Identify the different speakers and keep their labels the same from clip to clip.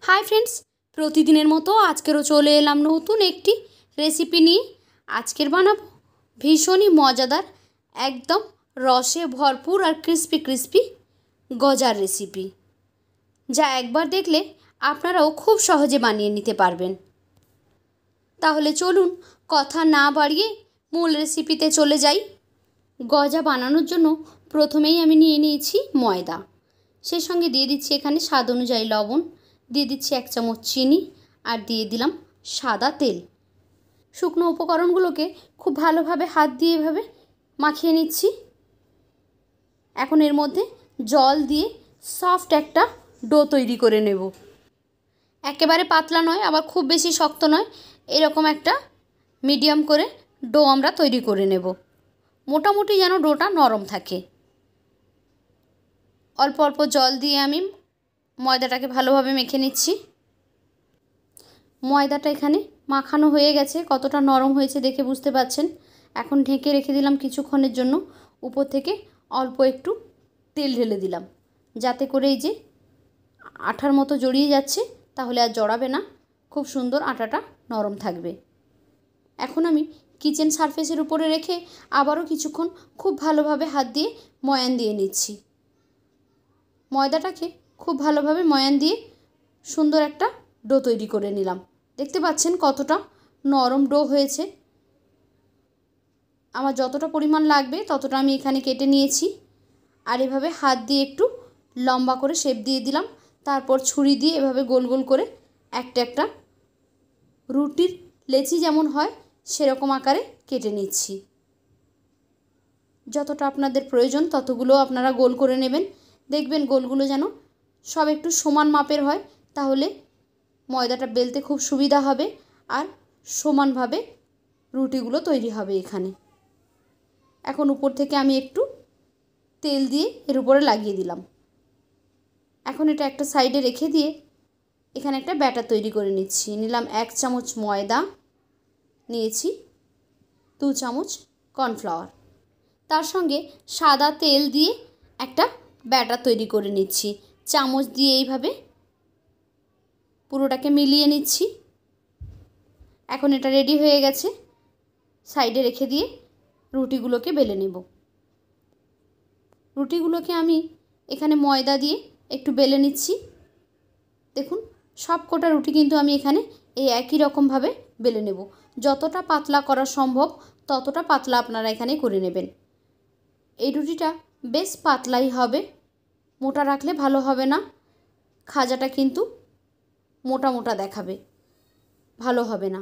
Speaker 1: Hi friends प्रतिदिनेर मतो आजकेरो चले एलाम नतून एकटी रेसिपि निये। आजकेर बानाबो भीषण ही मजादार एकदम रसे भरपूर और क्रिस्पी क्रिस्पी गजार रेसिपि, जा एकबार देखले आपनाराओ खूब सहजे बानिये निते पारबेन। ताहले चलुन कथा ना बाड़िये मूल रेसिपिते चले जाई। गजा बानानोर जोन्नो प्रथमेई आमि निये नियेछि मयदा, सेई संगे दिये दिচ্ছি एखाने स्वाद अनुयायी लवण, दिए दिচ্ছি 1 চামচ চিনি और दिए दिलाम सादा तेल। शुकनो उपकरणगुलोके खूब भालोभाबे हाथ दिए एभाबे माखिए निচ্ছি। এখন এর মধ্যে জল দিয়ে সফট একটা ডো তৈরি করে নেব। একেবারে পাতলা নয় আবার খুব বেশি শক্ত নয়, এরকম একটা মিডিয়াম করে ডো আমরা তৈরি করে নেব। মোটামুটি যেন ডোটা নরম থাকে। অল্প অল্প জল দিয়ে আমি ময়দাটাকে ভালোভাবে মেখে নিচ্ছি। ময়দাটা এখানে মাখানো হয়ে গেছে, কতটা নরম হয়েছে দেখে বুঝতে পারছেন। এখন ঢেকে রেখে দিলাম কিছুক্ষণের জন্য। উপর থেকে অল্প একটু তেল ঢেলে দিলাম, যাতে করে এই যে আঠার মতো জড়িয়ে যাচ্ছে তাহলে আর জড়াবে না, খুব সুন্দর আটাটা নরম থাকবে। এখন আমি কিচেন সারফেসের উপরে রেখে আবারও কিছুক্ষণ খুব ভালোভাবে হাত দিয়ে ময়ান দিয়ে নিচ্ছি। ময়দাটাকে খুব ভালোভাবে ময়ান দিয়ে সুন্দর একটা ডো তৈরি করে নিলাম। দেখতে পাচ্ছেন কতটা নরম ডো হয়েছে। আমার যতটা পরিমাণ লাগবে ততটা আমি এখানে কেটে নিয়েছি। আর এভাবে হাত দিয়ে একটু লম্বা করে শেপ দিয়ে দিলাম। তারপর ছুরি দিয়ে এভাবে গোল গোল করে একটা একটা রুটির লেচি যেমন হয় সেরকম আকারে কেটে নিচ্ছি। যতটা আপনাদের প্রয়োজন ততগুলো আপনারা গোল করে নেবেন। দেখবেন গোলগুলো যেন সব একটু সমান মাপের হয়, তাহলে ময়দাটা বেলতে খুব সুবিধা হবে আর সমানভাবে রুটিগুলো তৈরি হবে। এখানে এখন উপর থেকে আমি একটু তেল দিয়ে এর উপরে লাগিয়ে দিলাম। এখন এটা একটা সাইডে রেখে দিয়ে এখানে একটা ব্যাটার তৈরি করে নিচ্ছি। নিলাম 1 চামচ ময়দা, নিয়েছি 2 চামচ কর্নফ্লাওয়ার, তার সঙ্গে সাদা তেল দিয়ে একটা ব্যাটার তৈরি করে নিচ্ছি। চামচ দিয়ে এইভাবে পুরোটাকে মিলিয়ে নিচ্ছি। এখন এটা রেডি হয়ে গেছে, সাইডে রেখে দিয়ে রুটিগুলোকে বেলে নেব। রুটিগুলোকে আমি এখানে ময়দা দিয়ে একটু বেলে নিচ্ছি। দেখুন সব কটা রুটি কিন্তু আমি এখানে এই একই রকমভাবে বেলে নেব। যতটা পাতলা করা সম্ভব ততটা পাতলা আপনারা এখানে করে নেবেন। এই রুটিটা বেশ পাতলাই হবে, মোটা রাখলে ভালো হবে না, খাজাটা কিন্তু মোটা মোটা দেখাবে, ভালো হবে না।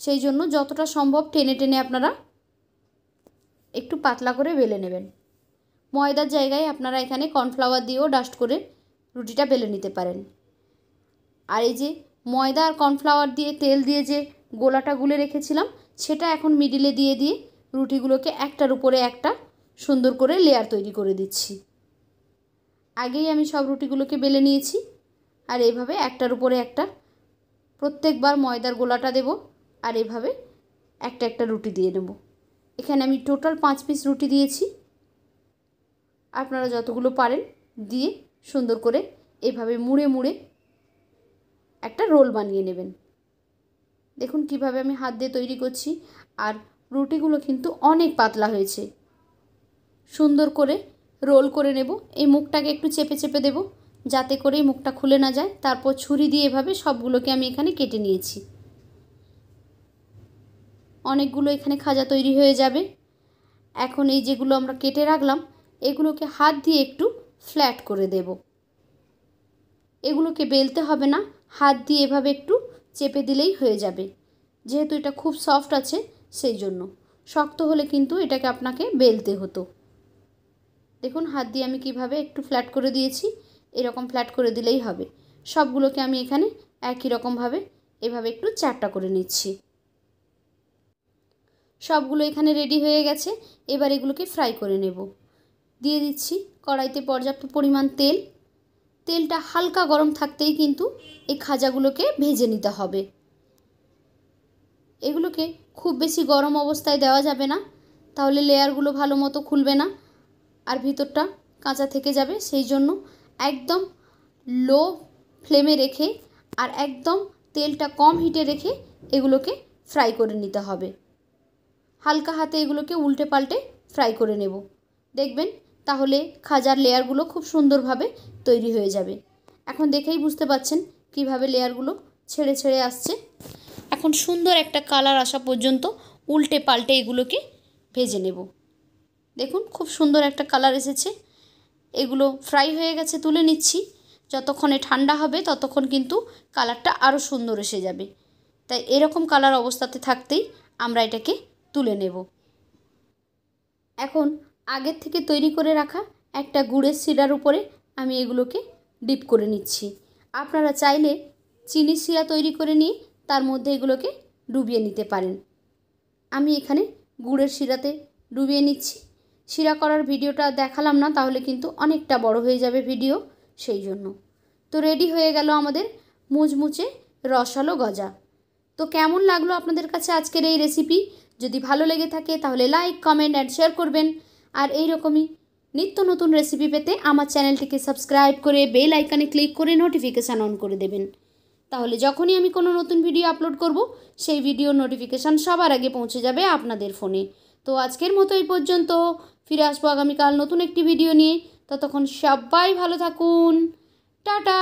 Speaker 1: সেই জন্য যতটা সম্ভব টেনে টেনে আপনারা একটু পাতলা করে বেলে নেবেন। ময়দার জায়গায় আপনারা এখানে কর্নফ্লাওয়ার দিয়েও ডাস্ট করে রুটিটা বেলে নিতে পারেন। আর এই যে ময়দা আর কর্নফ্লাওয়ার দিয়ে তেল দিয়ে যে গোলাটা গুলে রেখেছিলাম সেটা এখন মিডিলে দিয়ে দিয়ে রুটিগুলোকে একটার উপরে একটা সুন্দর করে লেয়ার তৈরি করে দিচ্ছি। আগেই আমি সব রুটিগুলোকে বেলে নিয়েছি আর এইভাবে একটার উপরে একটা প্রত্যেকবার ময়দার গোলাটা দেব আর এইভাবে একটা একটা রুটি দিয়ে নেব। এখানে আমি টোটাল 5 পিস রুটি দিয়েছি। আপনারা যতগুলো পারেন দিয়ে সুন্দর করে এইভাবে মুড়ে মুড়ে একটা রোল বানিয়ে নেবেন। দেখুন কিভাবে আমি হাত দিয়ে তৈরি করছি আর রুটিগুলো কিন্তু অনেক পাতলা হয়েছে। সুন্দর করে রোল করে নেব। এই মুখটাকে একটু চেপে চেপে দেব যাতে করে এই মুখটা খুলে না যায়। তারপর ছুরি দিয়ে এভাবে সবগুলোকে আমি এখানে কেটে নিয়েছি। অনেকগুলো এখানে খাজা তৈরি হয়ে যাবে। এখন এই যেগুলো আমরা কেটে রাখলাম এগুলোকে হাত দিয়ে একটু ফ্ল্যাট করে দেব। এগুলোকে বেলতে হবে না, হাত দিয়ে এভাবে একটু চেপে দিলেই হয়ে যাবে। যেহেতু এটা খুব সফট আছে সেই জন্য, শক্ত হলে কিন্তু এটাকে আপনাকে বেলতে হতো। দেখুন হাত দিয়ে আমি কিভাবে একটু ফ্ল্যাট করে দিয়েছি, এরকম ফ্ল্যাট করে দিলেই হবে। সবগুলোকে আমি এখানে একই রকমভাবে এভাবে একটু চ্যাপ্টা করে নিচ্ছি। সবগুলো এখানে রেডি হয়ে গেছে। এবার এগুলোকে ফ্রাই করে নেব। দিয়ে দিচ্ছি কড়াইতে পর্যাপ্ত পরিমাণ তেল। তেলটা হালকা গরম থাকতেই কিন্তু এই খাজাগুলোকে ভেজে নিতে হবে। এগুলোকে খুব বেশি গরম অবস্থায় দেওয়া যাবে না, তাহলে লেয়ারগুলো ভালো মতো খুলবে না আর ভিতরটা কাঁচা থেকে যাবে। সেই জন্য একদম লো ফ্লেমে রেখে আর একদম তেলটা কম হিটে রেখে এগুলোকে ফ্রাই করে নিতে হবে। হালকা হাতে এগুলোকে উল্টে পাল্টে ফ্রাই করে নেব। দেখবেন তাহলে খাজার লেয়ারগুলো খুব সুন্দরভাবে তৈরি হয়ে যাবে। এখন দেখেই বুঝতে পাচ্ছেন কিভাবে লেয়ারগুলো ছেড়ে ছেড়ে আসছে। এখন সুন্দর একটা কালার আসা পর্যন্ত উল্টে পাল্টে এগুলোকে ভেজে নেব। দেখুন খুব সুন্দর একটা কালার এসেছে। এগুলো ফ্রাই হয়ে গেছে, তুলে নিচ্ছি। যতক্ষণে ঠান্ডা হবে ততক্ষণ কিন্তু কালারটা আরও সুন্দর এসে যাবে। তাই এরকম কালার অবস্থাতে থাকতেই আমরা এটাকে তুলে নেব। এখন আগের থেকে তৈরি করে রাখা একটা গুড়ের শিরার উপরে আমি এগুলোকে ডিপ করে নিচ্ছি। আপনারা চাইলে চিনি শিরা তৈরি করে নিয়ে তার মধ্যে এগুলোকে ডুবিয়ে নিতে পারেন। আমি এখানে গুড়ের শিরাতে ডুবিয়ে নিচ্ছি। শিরা করার ভিডিওটা দেখালাম না, তাহলে কিন্তু অনেকটা বড় হয়ে যাবে ভিডিও, সেই জন্য। তো রেডি হয়ে গেল আমাদের মুচমুচে রসালো গজা। তো কেমন লাগলো আপনাদের কাছে আজকের এই রেসিপি? যদি ভালো লেগে থাকে তাহলে লাইক, কমেন্ট অ্যান্ড শেয়ার করবেন। আর এই রকমই নিত্য নতুন রেসিপি পেতে আমার চ্যানেলটিকে সাবস্ক্রাইব করে বেল আইকনে ক্লিক করে নোটিফিকেশান অন করে দেবেন। তাহলে যখনই আমি কোনো নতুন ভিডিও আপলোড করব সেই ভিডিওর নোটিফিকেশান সবার আগে পৌঁছে যাবে আপনাদের ফোনে। তো আজকের মতো এই পর্যন্ত। ফিরে আসবো আগামীকাল নতুন একটি ভিডিও নিয়ে। ততক্ষণ সবাই ভালো থাকুন। টাটা।